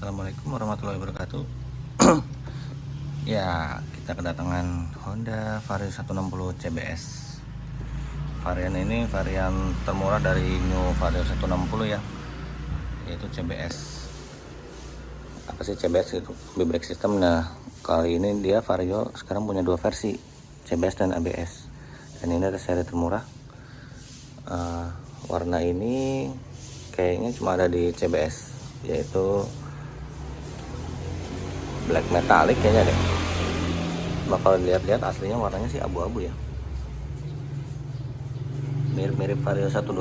Assalamualaikum warahmatullahi wabarakatuh. Ya, kita kedatangan Honda Vario 160 CBS. Varian ini varian termurah dari New Vario 160 ya, yaitu CBS. Apa sih CBS itu? Combi brake system. Nah, kali ini dia Vario sekarang punya dua versi, CBS dan ABS. Dan ini ada seri termurah. Warna ini kayaknya cuma ada di CBS, yaitu black metallic kayaknya deh. Bakal lihat-lihat aslinya warnanya sih abu-abu ya, mirip-mirip Vario 125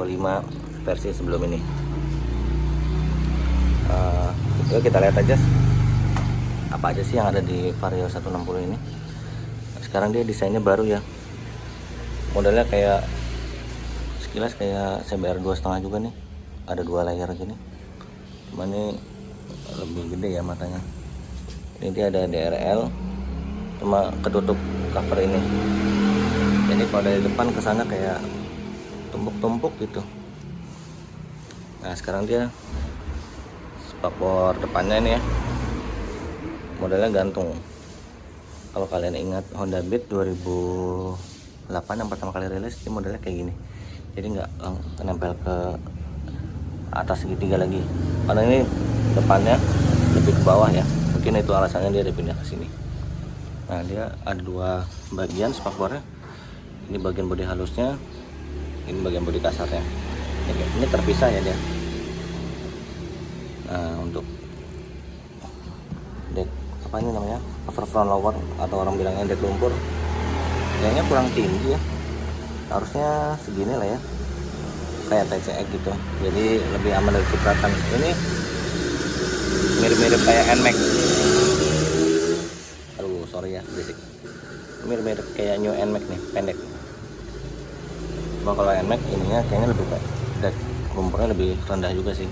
versi sebelum ini. Itu kita lihat aja apa aja sih yang ada di Vario 160 ini. Sekarang dia desainnya baru ya, modelnya kayak sekilas kayak CBR 2,5 juga nih, ada dua layer gini, cuman ini lebih gede ya matanya. Ini dia ada DRL, cuma ketutup cover ini. Jadi kalau dari depan ke sana kayak tumpuk-tumpuk gitu. Nah, sekarang dia spakbor depannya ini ya, modelnya gantung. Kalau kalian ingat Honda Beat 2008 yang pertama kali rilis, ini modelnya kayak gini. Jadi nggak nempel ke atas segitiga lagi. Karena ini depannya lebih ke bawah ya. Mungkin itu alasannya dia dipindah ke sini. Nah, dia ada dua bagian spakbornya. Ini bagian bodi halusnya, ini bagian bodi kasarnya. Ini terpisah ya dia. Nah, untuk deck apa ini namanya, cover front lower atau orang bilangnya deck lumpur, kayaknya kurang tinggi ya. Harusnya segini lah ya, kayak TCX gitu. Jadi lebih aman dari cipratan. Ini mirip-mirip kayak NMAX. Aduh, sorry ya, berisik. Mirip-mirip kayak New NMAX nih, pendek. Cuma kalau NMAX ininya kayaknya lebih baik, dan lumpurnya lebih rendah juga sih.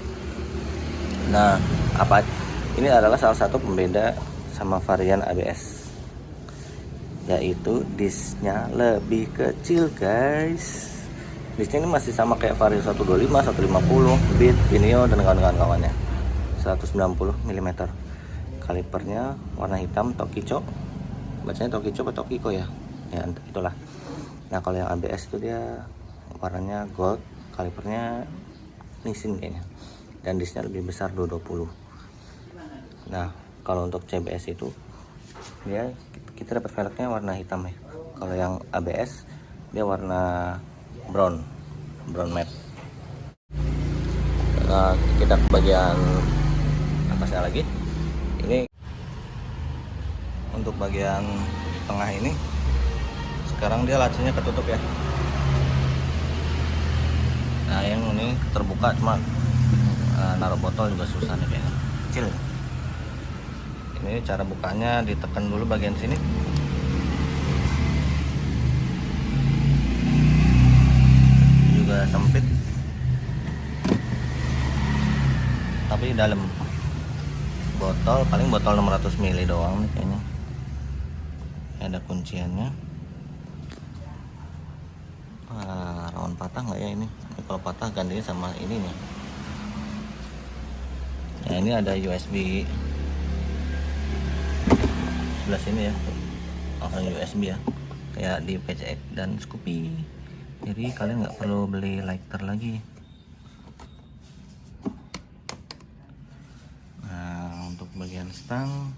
Nah, apa ini adalah salah satu pembeda sama varian ABS, yaitu disknya lebih kecil guys. Disknya ini masih sama kayak Vario 125, 150, Beat, Vineo dan kawan-kawannya. 190 mm. Kalipernya warna hitam Tokico. Bacanya Tokico atau Tokiko ya. Ya, itulah. Nah, kalau yang ABS itu dia warnanya gold, kalipernya Nissin kayaknya. Dan disknya lebih besar 220. Nah, kalau untuk CBS itu dia kita dapat velgnya warna hitam ya. Kalau yang ABS dia warna brown matte. Nah, kita ke bagian atasnya lagi. Ini untuk bagian tengah ini sekarang dia lacanya ketutup ya. Nah, yang ini terbuka, cuma naruh botol juga susah nih kayaknya, kecil. Ini cara bukanya, ditekan dulu bagian sini. Juga sempit, tapi dalam. Botol paling botol 600 ml doang nih kayaknya. Ada kunciannya. Rawan patah nggak ya ini? Kalau patah gantinya sama ininya. Nah, ini ada USB sebelah sini ya. USB ya, kayak di PCX dan Scoopy. Jadi kalian nggak perlu beli lighter lagi. Bagian stang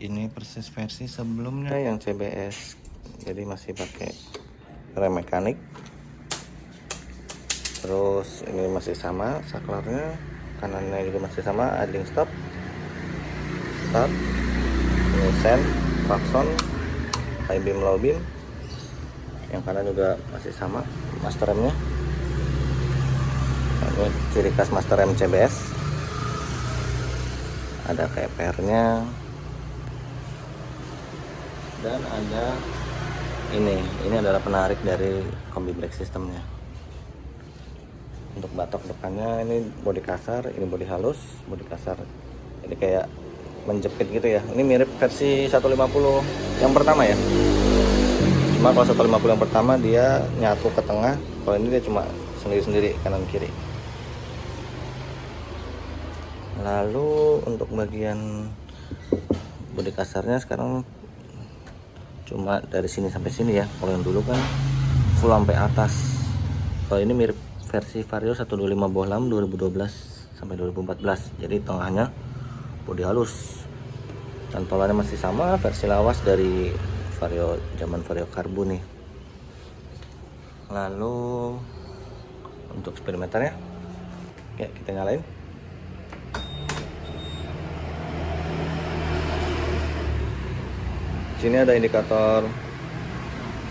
ini persis versi sebelumnya yang CBS, jadi masih pakai rem mekanik. Terus ini masih sama saklarnya, kanannya juga masih sama, idling stop, start, ini sen, klakson, high beam, low beam. Yang kanan juga masih sama, master remnya. Ini ciri khas master rem CBS. Ada kayak pernya, dan ada ini adalah penarik dari combi brake systemnya. Untuk batok depannya ini bodi kasar, ini bodi halus, bodi kasar. Jadi kayak menjepit gitu ya. Ini mirip versi 150 yang pertama ya. Cuma kalau 150 yang pertama dia nyatu ke tengah, kalau ini dia cuma sendiri-sendiri kanan kiri. Lalu untuk bagian bodi kasarnya sekarang cuma dari sini sampai sini ya. Kalau yang dulu kan full sampai atas. Kalau ini mirip versi Vario 125 bohlam 2012 sampai 2014. Jadi tengahnya bodi halus. Cantolannya masih sama, versi lawas dari Vario zaman Vario Karbu nih. Lalu untuk speedometernya, ya kita nyalain. Sini ada indikator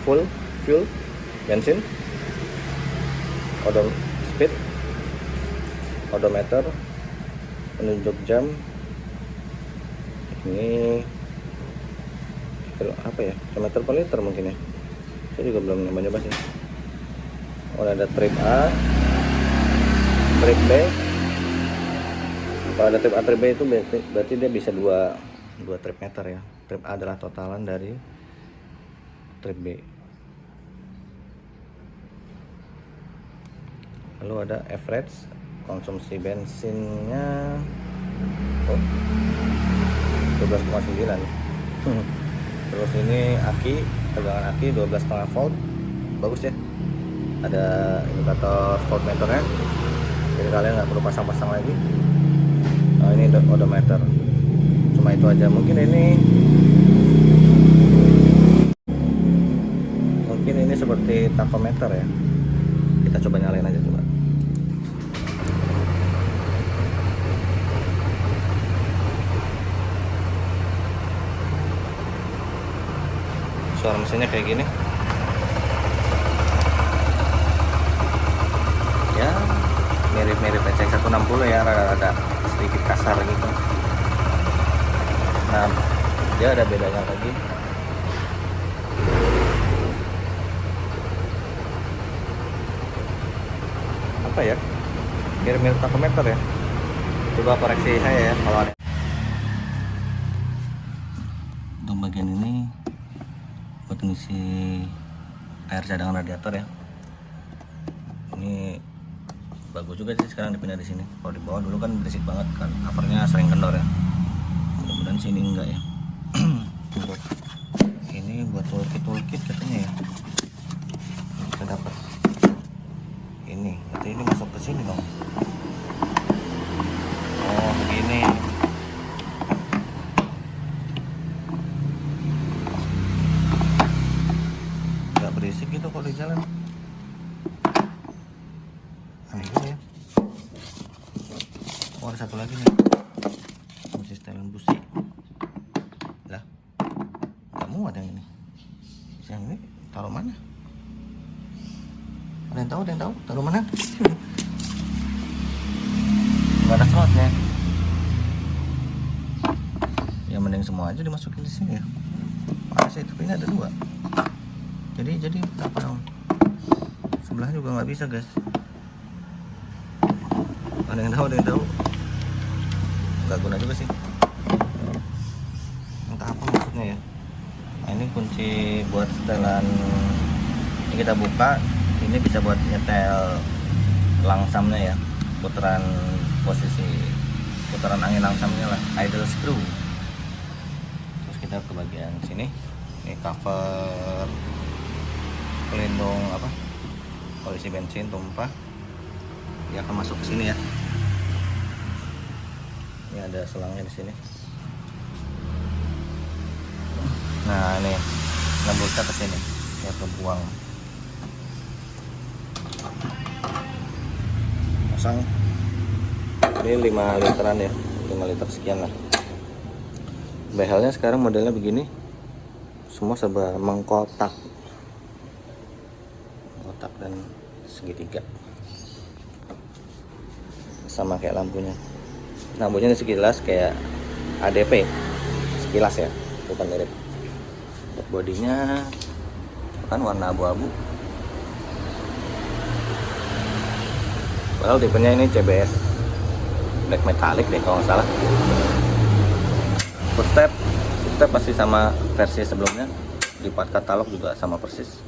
full fuel bensin, speed, odometer, penunjuk jam. Ini apa ya, kilometer per liter mungkin ya, saya juga belum nyoba sih. Oh, ada trip A, trip B. Kalau ada trip A, trip B itu berarti dia bisa dua trip meter ya. Trip A adalah totalan dari trip B. Lalu ada average konsumsi bensinnya 12,9. Terus ini aki, tegangan aki 12,5 volt, bagus ya. Ada indikator voltmeternya, jadi kalian nggak perlu pasang-pasang lagi. Nah, ini odometer, cuma itu aja. Mungkin ini seperti tachometer ya. Kita coba nyalain aja coba. Suara mesinnya kayak gini ya, mirip-mirip ECX 160 ya, rada sedikit kasar gitu. Nah, dia ada bedanya lagi. Apa ya, mirip-mirip tachometer ya. Coba koreksi saya ya kalau ada. Untuk bagian ini buat ngisi air cadangan radiator ya. Ini bagus juga sih sekarang dipindah di sini. Kalau di bawah dulu kan berisik banget kan, covernya sering kendor ya. Mudah-mudahan sini enggak ya. Ini buat toolkit katanya ya. Kita dapat ini, berarti ini masuk ke sini dong. Oh begini. Nggak berisik gitu kalau di jalan. Aneh juga ya. Oh, ada satu lagi nih, kunci setelan busi lah, nggak muat yang ini. Yang ini taruh mana? Ada yang tahu taruh mana? Nggak ada slotnya ya. Mending semua aja dimasukin di sini ya. Pas itu ini ada dua, jadi apa dong, sebelahnya juga nggak bisa guys. Ada yang tahu nggak guna juga sih, entah apa maksudnya ya. Nah, ini kunci buat setelan. Ini kita buka, ini bisa buat nyetel langsamnya ya, putaran angin langsamnya lah, idle screw. Terus kita ke bagian sini, ini cover pelindung apa, kalau isi bensin tumpah dia akan masuk ke sini ya. Ini ada selangnya di sini. Nah, ini nembusnya ke sini ya, kebuang. Pasang. Ini 5 literan ya, 5 liter sekian lah. Behelnya sekarang modelnya begini, semua serba mengkotak, kotak dan segitiga, sama kayak lampunya. Lampunya ini sekilas kayak ADP, sekilas ya, bukan mirip. Bodinya kan warna abu-abu, padahal tipenya ini CBS black metallic deh kalau nggak salah. Footstep pasti sama versi sebelumnya, di part katalog juga sama persis,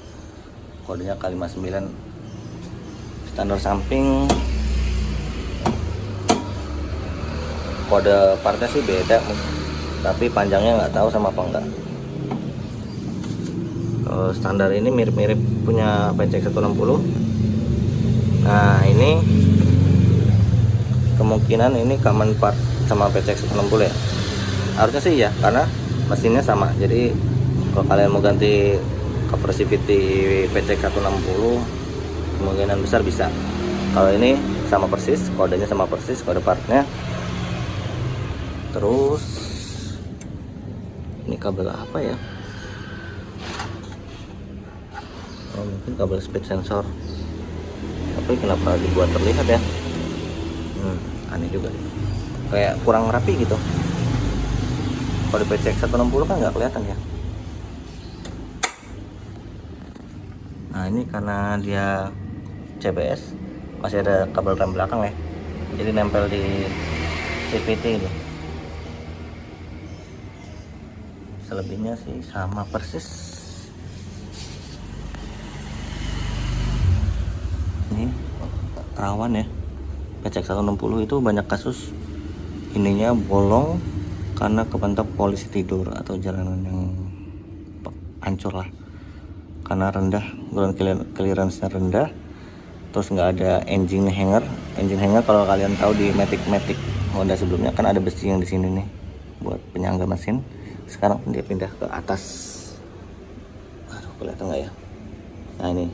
kodenya K59. Standar samping kode partnya sih beda, tapi panjangnya nggak tahu sama apa enggak. Kalau standar ini mirip-mirip punya PCX 160. Nah ini kemungkinan ini common part sama PCX 160 ya, harusnya sih ya, karena mesinnya sama. Jadi kalau kalian mau ganti cover CVT PCX 160 kemungkinan besar bisa. Kalau ini sama persis, kodenya sama persis, kode partnya. Terus ini kabel apa ya? Oh, mungkin kabel speed sensor, tapi kenapa dibuat terlihat ya? Aneh juga, kayak kurang rapi gitu. Kalau di PCX 160 kan nggak kelihatan ya. Nah ini karena dia CBS masih ada kabel rem belakang ya, jadi nempel di CVT ini. Selebihnya sih sama persis. Ini rawan ya, PCX 160 itu banyak kasus ininya bolong karena kebentuk polisi tidur atau jalanan yang hancur lah, karena rendah, ground clearance-nya rendah. Terus nggak ada engine hanger. Kalau kalian tahu di Matic Honda sebelumnya kan ada besi yang di sini nih buat penyangga mesin. Sekarang dia pindah ke atas. Aduh, kelihatan nggak ya? Nah ini,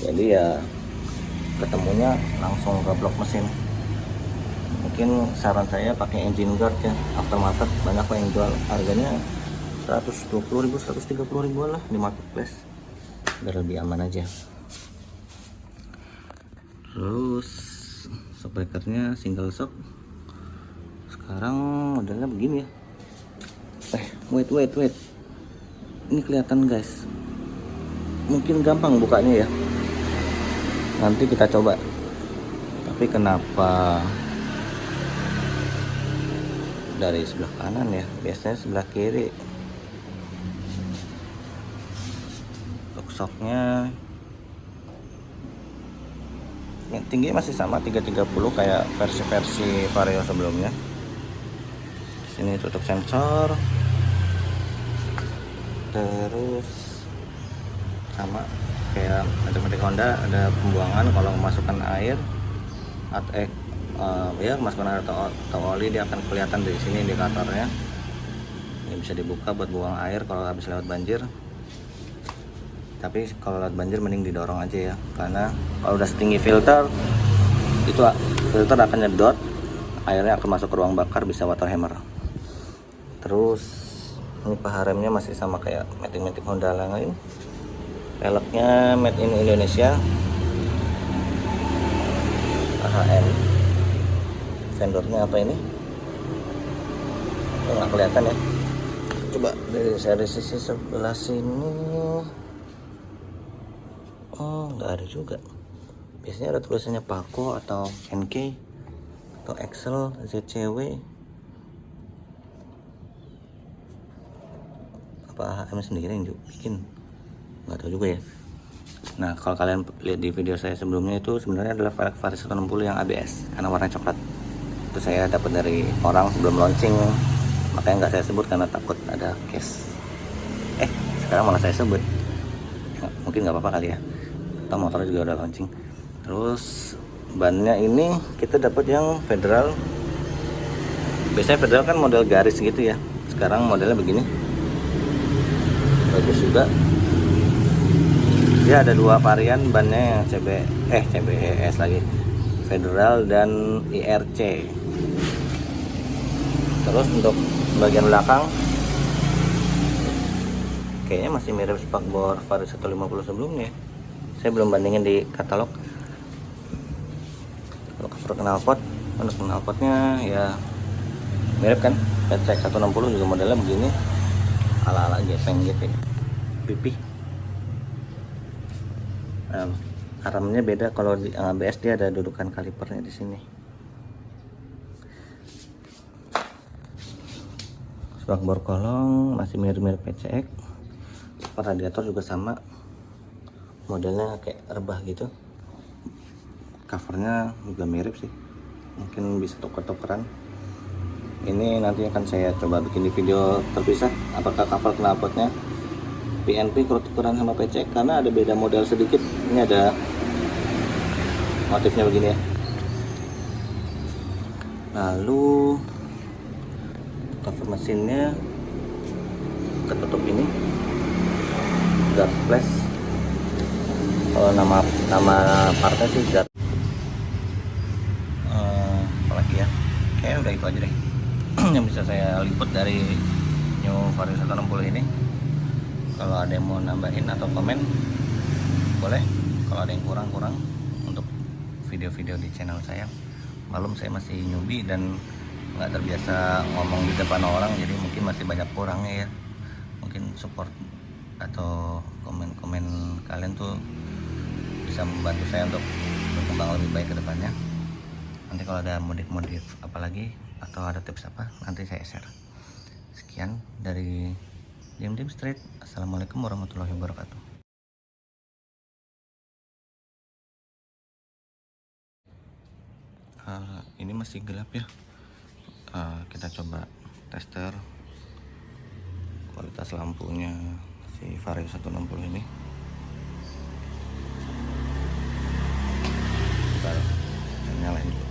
jadi ya ketemunya langsung ke blok mesin. Mungkin saran saya pakai engine guard ya, aftermarket. Banyak kok yang jual, harganya 120.000, 130.000 lah di marketplace, biar lebih aman aja. Terus shock breakernya single shock. Sekarang modelnya begini ya. Wait, ini kelihatan guys, mungkin gampang bukanya ya, nanti kita coba. Tapi kenapa dari sebelah kanan ya, biasanya sebelah kiri. Shocknya yang tinggi masih sama 330 kayak versi Vario sebelumnya. Sini tutup sensor, terus sama kayak Matic Honda, ada pembuangan kalau memasukkan air ya masukkan air atau oli, dia akan kelihatan dari sini indikatornya. Ini bisa dibuka buat buang air kalau habis lewat banjir. Tapi kalau lewat banjir mending didorong aja ya, karena kalau udah setinggi filter itu filter akan nyedot, airnya akan masuk ke ruang bakar, bisa water hammer. Terus ini paha remnya masih sama kayak Matic Honda lain. Velgnya made in Indonesia, AHM. Vendornya apa ini? Nggak kelihatan ya. Coba dari sisi sebelah sini. Oh, nggak ada juga. Biasanya ada tulisannya Paco atau NK atau Excel, ZCW. Apa HM sendiri yang bikin? Nggak tahu juga ya. Nah, kalau kalian lihat di video saya sebelumnya, itu sebenarnya adalah velg Vario 160 yang ABS karena warna coklat. Itu saya dapat dari orang sebelum launching, makanya nggak saya sebut karena takut ada case. Sekarang malah saya sebut. Mungkin nggak apa-apa kali ya. Atau motornya juga udah launching. Terus bannya ini kita dapat yang Federal. Biasanya Federal kan model garis gitu ya. Sekarang modelnya begini. Bagus juga. Dia ada dua varian bannya, yang CBS lagi, Federal dan IRC. Terus untuk bagian belakang kayaknya masih mirip spakbor Vario 150 sebelumnya. Saya belum bandingin di katalog. Kalau cover knalpot, untuk knalpotnya ya mirip kan, PCX 160 juga modelnya begini, ala-ala gepeng gitu ya, pipih. Armnya beda, kalau di ABS dia ada dudukan kalipernya di sini. Spakbor kolong masih mirip-mirip PCX. Radiator juga sama, modelnya kayak rebah gitu. Covernya juga mirip sih, mungkin bisa tuker-tukeran. Ini nanti akan saya coba bikin di video terpisah apakah cover knalpotnya PNP ukuran sama PC, karena ada beda model sedikit. Ini ada motifnya begini ya. Lalu cover mesinnya ketutup ini guard flash. Kalau nama partnya sih guard. Apalagi ya, kayaknya udah itu aja deh yang bisa saya liput dari New Vario 160 ini. Kalau ada yang mau nambahin atau komen boleh. Kalau ada yang kurang untuk video-video di channel saya, malum saya masih newbie dan nggak terbiasa ngomong di depan orang, jadi mungkin masih banyak kurangnya ya. Mungkin support atau komen-komen kalian tuh bisa membantu saya untuk berkembang lebih baik ke depannya. Nanti kalau ada modif-modif apalagi atau ada tips apa, nanti saya share. Sekian dari Dim Street. Assalamualaikum warahmatullahi wabarakatuh. Ini masih gelap ya. Kita coba tester kualitas lampunya si Vario 160 ini. Bentar, saya nyalain dulu.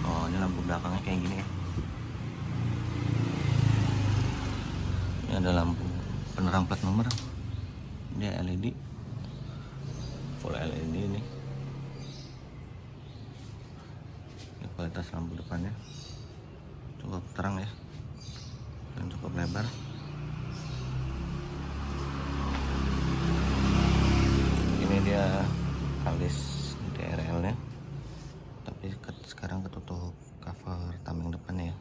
Oh, ini lampu belakangnya kayak gini ya. Ini ada lampu penerang plat nomor. Dia LED, full LED ini. Ini kualitas lampu depannya cukup terang ya, dan cukup lebar. Ini dia alis DRL nya, tapi sekarang ketutup cover tameng depannya ya.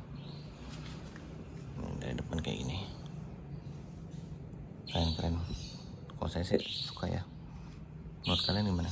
Ini dari depan kayak gini, keren. Kalau saya sih suka ya. Menurut kalian gimana?